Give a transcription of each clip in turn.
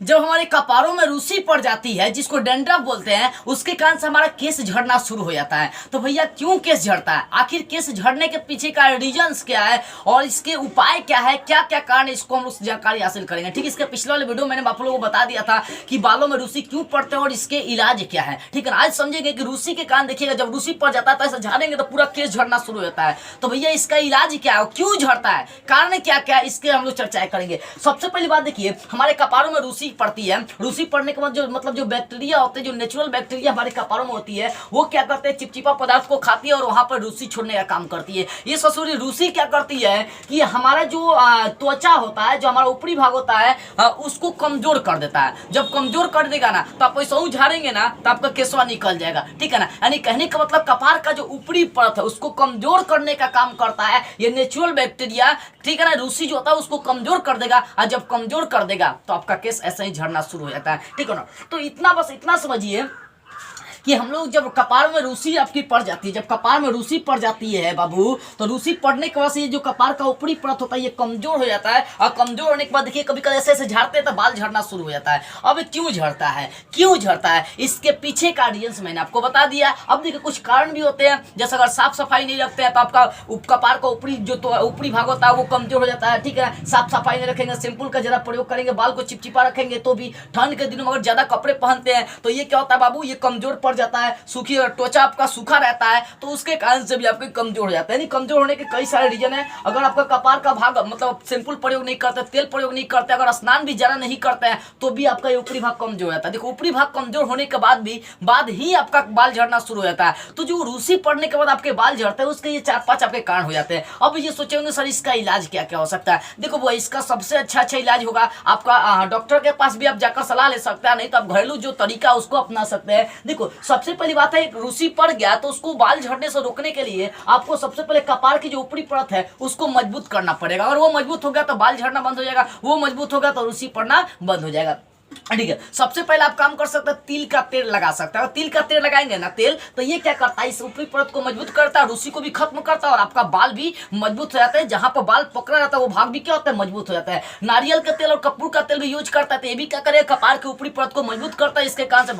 जब हमारे कपारों में रूसी पड़ जाती है, जिसको डैंड्रफ बोलते हैं, उसके कारण से हमारा केस झड़ना शुरू हो जाता है। तो भैया क्यों केस झड़ता है, आखिर केस झड़ने के पीछे का रीजंस क्या है और इसके उपाय क्या है, क्या क्या कारण, इसको हम उस जानकारी हासिल करेंगे। ठीक है, इसके पिछले वाले वीडियो मैंने आप लोगों को बता दिया था कि बालों में रूसी क्यों पड़ते हैं और इसके इलाज क्या है। ठीक है, आज समझेंगे कि रूसी के कारण देखिएगा जब रूसी पड़ जाता है तो ऐसा झाड़ेंगे तो पूरा केस झड़ना शुरू हो जाता है। तो भैया इसका इलाज क्या है, क्यों झड़ता है, कारण क्या क्या है, इसके हम लोग चर्चा करेंगे। सबसे पहली बात देखिए, हमारे कपारों में रूसी पड़ती है। रूसी पड़ने के बाद जो बैक्टीरिया होते हैं, जो नेचुरल बैक्टीरिया हमारे कपारों में होती है, वो क्या करते हैं, चिपचिपा पदार्थ को खाती है और वहां पर रूसी छोड़ने का काम करती है। ये ससुरी रूसी क्या करती है कि हमारा जो त्वचा होता है, जो हमारा ऊपरी भाग होता है, उसको कमजोर कर देता है। जब कमजोर कर देगा ना तो आप ऐसा झाड़ेंगे ना तो आपका केसवा निकल जाएगा। ठीक है ना, यानी कहने का मतलब कपार का जो ऊपरी परत है उसको कमजोर करने का काम करता है ये नेचुरल बैक्टीरिया। ठीक है ना, रूसी जो होता है उसको कमजोर कर देगा और जब कमजोर कर देगा तो आपका केस ऐसे ही झड़ना शुरू हो जाता है। ठीक है ना, तो बस इतना समझिए कि हम लोग जब कपार में रूसी आपकी पड़ जाती है, जब कपार में रूसी पड़ जाती है बाबू, तो रूसी पड़ने के वजह से ये जो कपार का ऊपरी परत होता है ये कमजोर हो जाता है और कमजोर होने के बाद देखिए कभी कभी ऐसे ऐसे झाड़ते हैं तो बाल झड़ना शुरू हो जाता है। अब क्यों झड़ता है, क्यों झड़ता है, इसके पीछे का रीजन मैंने आपको बता दिया। अब देखिए कुछ कारण भी होते हैं, जैसे अगर साफ सफाई नहीं रखते हैं तो आपका कपार का ऊपरी जो ऊपरी भाग होता है वो कमजोर हो जाता है। ठीक है, साफ सफाई नहीं रखेंगे, शैम्पूल का ज्यादा प्रयोग करेंगे, बाल को चिपचिपा रखेंगे, तो भी ठंड के दिनों में अगर ज्यादा कपड़े पहनते हैं तो ये क्या होता है बाबू, ये कमजोर पड़ जाता है। त्वचा आपका सूखा रहता है तो उसके कारण से भी आपके कमजोर हो जाता है। कमजोर होने के कई सारे रीजन है। अगर आपका कपार का भाग मतलब शैम्पूल प्रयोग नहीं करते, तेल प्रयोग नहीं करते, अगर स्नान भी ज्यादा नहीं करते हैं तो भी आपका ऊपरी भाग कमजोर हो जाता है। देखो ऊपरी भाग कमजोर होने के बाद ही आपका बाल झड़ना शुरू हो जाता है। तो जो रूसी पड़ने के बाद आपके बाल झड़ते हैं उसके ये 4-5 आपके कारण हो जाते हैं। अब ये सोचेंगे सर इसका इलाज क्या क्या हो सकता है। देखो वो इसका सबसे अच्छा इलाज होगा आपका डॉक्टर के पास भी आप जाकर सलाह ले सकते हैं, नहीं तो आप घरेलू जो तरीका उसको अपना सकते हैं। देखो सबसे पहली बात है, रूसी पड़ गया तो उसको बाल झड़ने से रोकने के लिए आपको सबसे पहले कपार की जो ऊपरी परत है उसको मजबूत करना पड़ेगा। अगर वो मजबूत हो गया तो बाल झड़ना बंद हो जाएगा, वो मजबूत होगा तो रूसी पड़ना बंद हो जाएगा। ठीक है, सबसे पहले आप काम कर सकते हैं, तिल का तेल लगा सकते हैं। तिल का तेल लगाएंगे ना तेल, तो ये क्या करता है, इस ऊपरी परत को मजबूत करता है, रूसी को भी खत्म करता है और आपका बाल भी मजबूत हो जाता है। जहां पर बाल पकड़ा रहता है वो भाग भी क्या होता है, मजबूत हो जाता है। नारियल का तेल और कपूर का तेल भी यूज करता है, तो ये भी क्या करेगा, कपार के ऊपरी परत को मजबूत करता है। इसके कारण से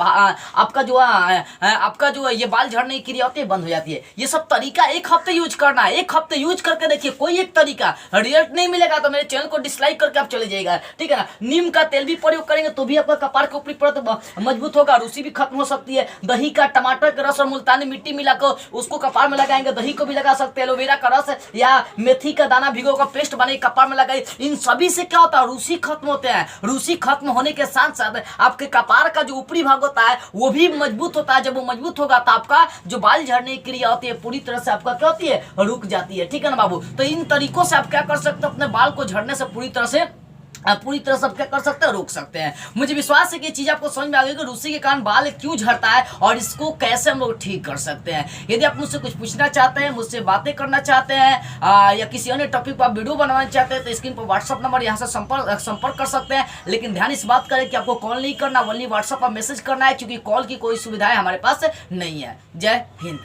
आपका जो ये बाल झड़ने की क्रिया होती है बंद हो जाती है। ये सब तरीका 1 हफ्ते यूज करना है, 1 हफ्ते यूज करके देखिए, कोई एक तरीका रिजल्ट नहीं मिलेगा तो मेरे चैनल को डिसलाइक करके आप चले जाएगा। ठीक है ना, नीम का तेल भी प्रयोग करेंगे तो भी आपका कपार के ऊपरी परत मजबूत होगा, रूसी भी खत्म हो सकती है। दही का, टमाटर का रस और मुल्तानी मिट्टी मिलाकर उसको कपार में लगाएंगे, दही को भी लगा सकते हैं, एलोवेरा का रस या मेथी का दाना भिगोकर पेस्ट बनाए कपार में लगाए। इन सभी से क्या होता है, रूसी खत्म होते हैं। रूसी खत्म होने के साथ साथ आपके कपार का जो ऊपरी भाग होता है वो भी मजबूत होता है। जब वो मजबूत होगा तो आपका जो बाल झड़ने की क्रिया होती है पूरी तरह से आपका क्या होती है, रुक जाती है। ठीक है ना बाबू, तो इन तरीकों से आप क्या कर सकते हैं, अपने बाल को झड़ने से पूरी तरह से सब क्या कर सकते हैं, रोक सकते हैं। मुझे विश्वास है कि ये चीज आपको समझ में आ गई कि रूसी के कारण बाल क्यों झड़ता है और इसको कैसे हम लोग ठीक कर सकते हैं। यदि आप मुझसे कुछ पूछना चाहते हैं, मुझसे बातें करना चाहते हैं या किसी अन्य टॉपिक पर आप वीडियो बनवाना चाहते हैं तो स्क्रीन पर व्हाट्सअप नंबर यहाँ से संपर्क कर सकते हैं। लेकिन ध्यान इस बात करें कि आपको कॉल नहीं करना, ओनली व्हाट्सअप पर मैसेज करना है, क्योंकि कॉल की कोई सुविधाएं हमारे पास नहीं है। जय हिंद।